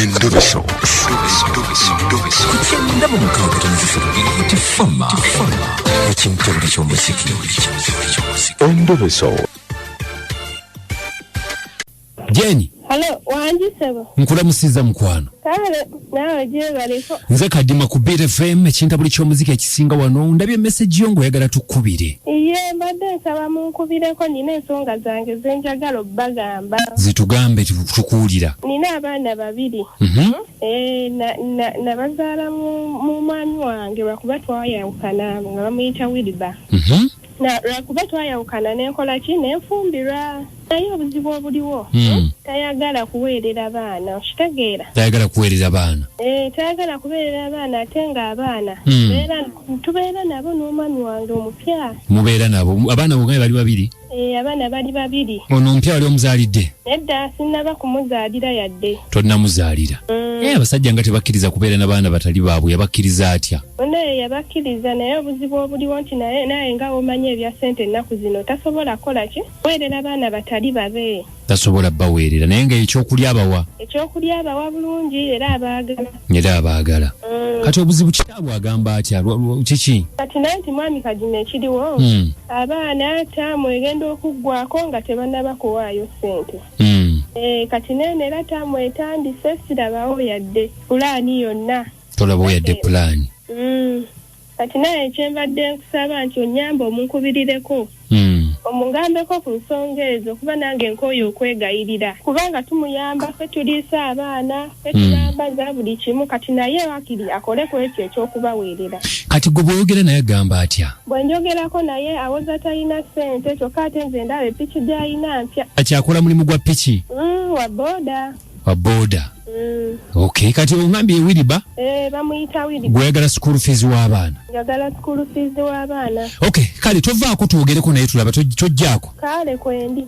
Endobeso. Kugenda mu mukaaga tifama ekintu eky'omuziki. Endobeso. Jenny. Hello, wanjisebo. Nkulamusiza mukwano. Kale, nawe je baliko. Nze kadima ku Bukedde FM ekintu buli ky'omuziki ekisinga wano ndabye message yo ngoyagala tukubire. Iye mbadde nsaba munkubireko nina ensonga zange zenjagala obbagamba. Zitugambe tukuwulira. Nina abaana babiri. Nabazaala mu mwami wange lwakuba twayawukana nga bamuyita Wiliba. Lwakuba twayawukana nenkola ki nenfumbirwa. Naye obuzibu obuliwo. Tayagala kuweerera baana okitegeera. Tayagala kuweerera baana. Tayagala kubeerera abaana ate nga abaana tubeera nabo n'omwami wange omupya. Mubeera nabo abaana bonna bali babiri? Abaana bali babiri. Ono ompya wali omuzaalidde? Nedda sinnaba kumuzaalira yadde. Tonnamuzaalira? Abasajja nga tebakkiriza kubeera n'abaana batali baabwe yabakkiriza atya? Ono yabakkiriza naye obuzibu obuliwo nti naye nga omanyi ebya ssente ennaku zino tasobola kukola ki? Weerera abaana batali babe. Tasobola baweerera naye nga ekyokulya abawa? Ekyokulya abawa bulungi era abaagala. Era abaagala. Kati obuzibu kitaabwe agamba atya kiki? Kati naye nti mwami kajima ekiriwo abaana taamu egenda okuggwako nga tebannaba kuwaayo ssente. Kati nene era taamu etandise sirabawo yadde pulaani yonna. Tolabawo yadde pulaani? Kati naye ekyembadde nkusaba nti onnyamba omunkubirireko. Omungambeko ku nsonga ezo kuba nange nkooye okwegayirira kubanga tumuyamba ffe tuliisa abaana ffe tuyambaza buli kimu kati naye wakiri akole ku ekyo ekyokubaweerera. Kati gwe bw'oyogera naye agamba atya? Bwe njogerako naye awoza talina ssente kyokka ate nze ndaba epiki gy'alina mpya. Akyakola mulimu gwa piki? Wa booda. Wa booda. Okay, kati ongambye Wiliba? Bamuyita Wiliba. Gweyagala school fees w'abaana? Njagala school fees w'abaana. Okay, kale tovaako twogereko naye tulaba tojjaako. Kale kwendi.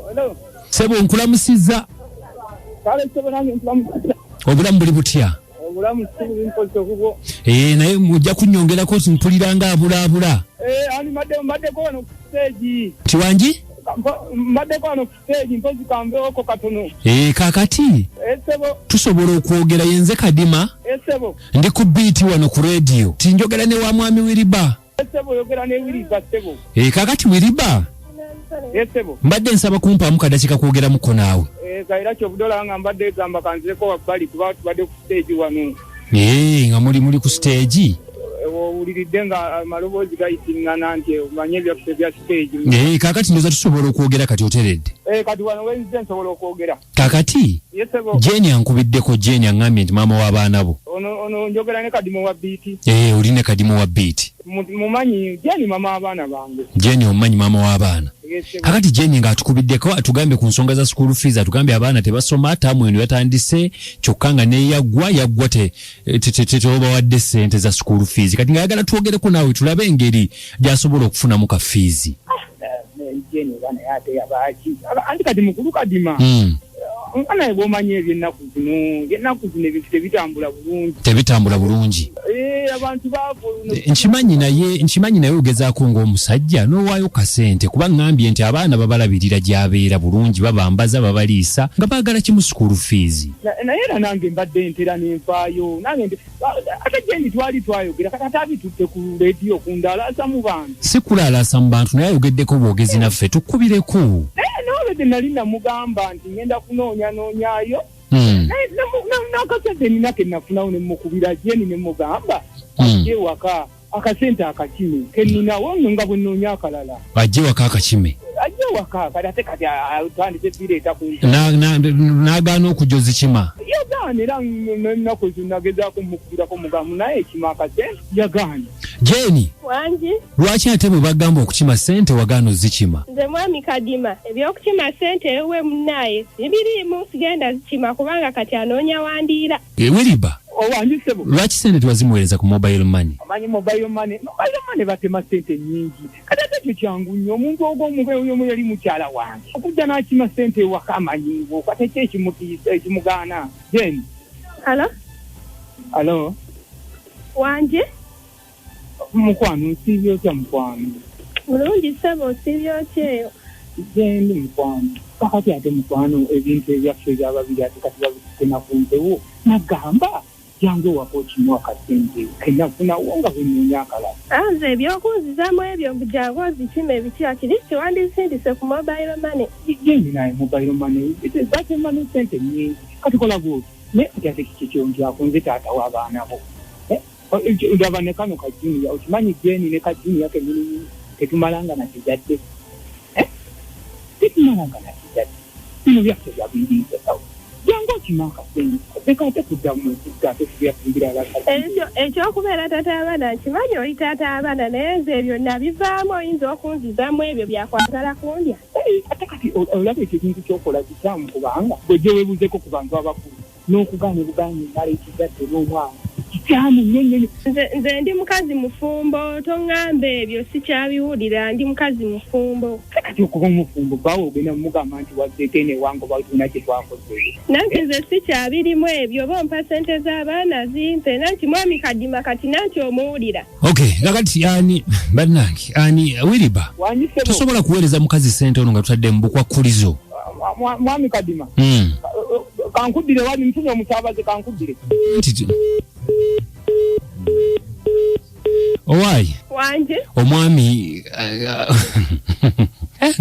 Hello. Sebo nkulamusiza. Kale sebo nange nkulamusiza. Obulamu buli butya? Obulamu sibuli mpozo kubo. Naye mujja kunnyongerako mpuliranga abulaabula. Ani madde ko wano ku stage. Kiwangi? Madde ko wano ku stage mpozi kambeeko katono. Kakati? Sebo. Tusobola okwogera yenze kadima? Sebo. Ndi ku beat wano ku radio. Tinjogera ne wa mwami Wiliba. Sebo yogera ne Wiliba sebo. Kakati Wiliba? Sebo. Mbadde nsaba kumpaamu kadakika kwogera muko naawe. Kaira kyobudola nga mbadde gamba kanzeko wabbali kuba tubadde ku stage wano. Nga muli ku stage? Uliridde nga amaloboozi gayitingana nti omanye ebyaffe bya stage. Kakati ndoza tusobola okwogera kati oteredde? Kati wano wenzize nsobola okwogera. Kakati? Jenny ankubiddeko Jenny aŋŋambye nti maama w'abaana bo. Ono njogera ne Kadimo wa Beat. Oli ne Kadimo wa Beat. Mumanyi Jenny maama w'abaana bange. Jenny omumanyi maama w'abaana. Kakati Jenny ng'atukubiddeko atugambye ku nsonga za school fees atugambye abaana tebasoma taamu eno yatandise kyokka nga yaggwa tetobawadde ssente za school fees kati ng'ayagala twogereko naawe tulabe engeri gy'asobola okufunamu ka fees. Jenny bana yate yabaaki anti kati mukulu kadima. Nkana bw'omanyi eby'ennaku zino ebintu tebitambula bulungi. Abantu baavu. Nkimanyi naye ogezaako ng'omusajja n'owaayo kasente kuba ngambye nti abaana babalabirira gy'abeera bulungi babambaza babaliisa nga baagala kimu school fees. Naye era nange mbadde ntera n'enfaayo nange ate gyendi twali twayogera kati ate abitutte ku leediyo kundalaasa mu bantu. Si kulalaasa mu bantu naye ayogeddeko bwogezi naffe tukkubireko. N'olwedde nali namugamba nti ngenda kunoonyayo. N'akasente nina ke nafunawo ne mukubira Jenny ne mugamba ajje waka akasente akakime ke ninawo nga bwe nnoonya akalala. Ajje waka akakime? Ajje waka kati kati atandise bireeta ku n'agaana okujoza kima? Yagaana era n'ennaku ezo nagezaako mukubirako mugamu naye ekima akasente yagaana. Jenny Wanji lwaki ate bwe bagamba okukima ssente wagaano zikima? nze mwami Kadima ebyokukima ssente ewe munnaye sibiriimu sigenda zikima kubanga kati anoonya wandiira. Wiliba Owanjisebo. lwaki ssente tewazimuweereza ku mobile money? Amanyi mobile money batema ssente nnyingi. Kati ate ekyo kyangu nnyo omuntu omu yali mukyala wange. Okujja n'akima ssente ewaka amanyiivu kati ekimugaana. Jeni. Halo? Wanje? Mukwano nsiibyo otya mukwano? Mulungi ssebo osiibyo otya eyo? Jendi mukwano. Kakati ate mukwano ebintu ebyaffe ebyababiri ate kati babitema ku mpewo. Nagamba jangu wako kimu akasente kenafunawo nga bwenoonya akalala. Nze ebyokunzizaamu ebyo jangu ozikima ebikya kirisi wandisindise ku mobile money. Jendi naye mobile money batema ne ssente nnyingi. Kati kola bwoti naye ate kikyongyako nze taata w'abaana bo. Ndaba ne kano kajuniya okimanyi Jeni ne kajuniya kenyini tetumalanga na kijadde. Tetumalanga na kijadde. Bino byaffe byabiriisa sawa. Jangu kimaka sente. Tekate kuddamu ekigate kubyatumbira abasajja. Ekyokubeera taata abaana nkimanyi oli taata abaana naye nze ebyo nabivaamu oyinza okunzizaamu ebyo byakwagala kundya. Ate kati olaba ekintu kyokola kikyamu kubanga bw'ojja weebuuzeko ku bantu abakulu n'okugaana obugaanyi ngala ekizadde n'omwana kikyamu nnyo. Nze ndi mukazi mufumbo toŋŋambe ebyo sikyabiwulira ndi mukazi mufumbo. Kati okuba omufumbo baawe ogenda mumugamba nti wazzeeko enewango balina kye twakoze. Nanti nze sikyabirimu ebyo oba ompa ssente z'abaana zimpe nanti mwami Kadima kati nanti omuwulira. Okay, kakati ani bannange ani Wiliba tosobola kuweereza mukazi ssente ono nga tutadde mu bukwakkulizo. Mwami Kadima kankuddire wali nfunye omusaabaze kankuddire. Owaayi Wanje omwami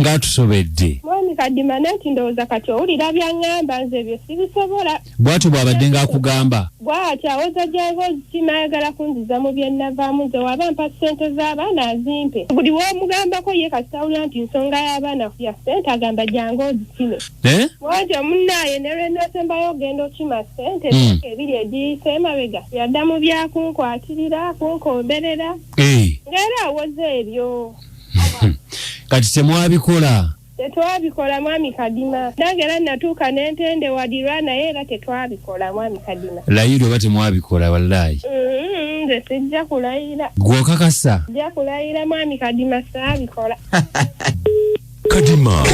ng'atusobedde. Mwami Kadima nanti ndowooza kati owulira byaŋŋamba nze ebyo sibisobola. Bw'atyo bw'abadde ng'akugamba. Bw'atyo awoza jangu ozikima ayagala kunziza mu bye nnavaamu nze waba mpa ssente z'abaana azimpe. Buli w'omugambako ye kati tawulira nti nsonga y'abaana ya ssente agamba jangu ozikime. Bw'atyo munnaaye ne lwe nasembayo ogenda okima ssente ebiri egiyise emabega yadda mu byakunkwatirira kunkomberera. Ng'era awoza ebyo. Kati temwabikola. Tetwabikola mwami Kadima. Nange era natuuka n'entende wadirwa naye era tetwabikola mwami Kadima. Layiro oba temwabikola wallahi. Nze sijja kulayira. Gw'okakasa? Sijja kulayira mwami Kadima saabikola. Kadima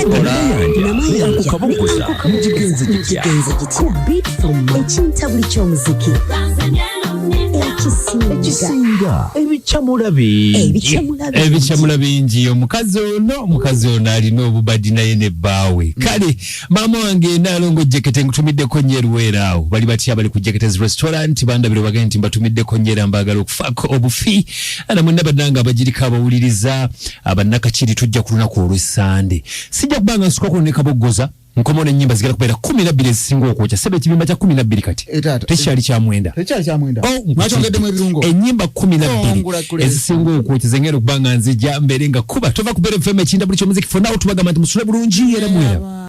kukabuguza mukigenze kitya ku beat from ekintabuli ky'omuziki ekisinga ebicamula bingi omukazi ono alina obubadi naye ne bbaawe. Kale maama wange naalongo jekete ngutumiddeko nyeruweera awo bali batya bali ku Jeketez restaurant bandabire bagende nti mbatumiddeko nyeera mbaagala okufaako obufi ana mwenna bannanga abagiriko abawuliriza abannakakiri tujja ku lunaku olw'Essande. Sijja kubanga nsukako ne kaboggoza nkomona ennyimba zigera kubeera 12 ezisinga okwokya sebe ekibimba kya 12 kati tekyali kya mwenda mwatongedemu ebirungo ennyimba 12 ezisinga okwokya zengera okubanga nzija mbere nga kuba tova kubeera FM ekindabuli ky'omuziki fo nawo tubagamba nti musule bulungi era mwera.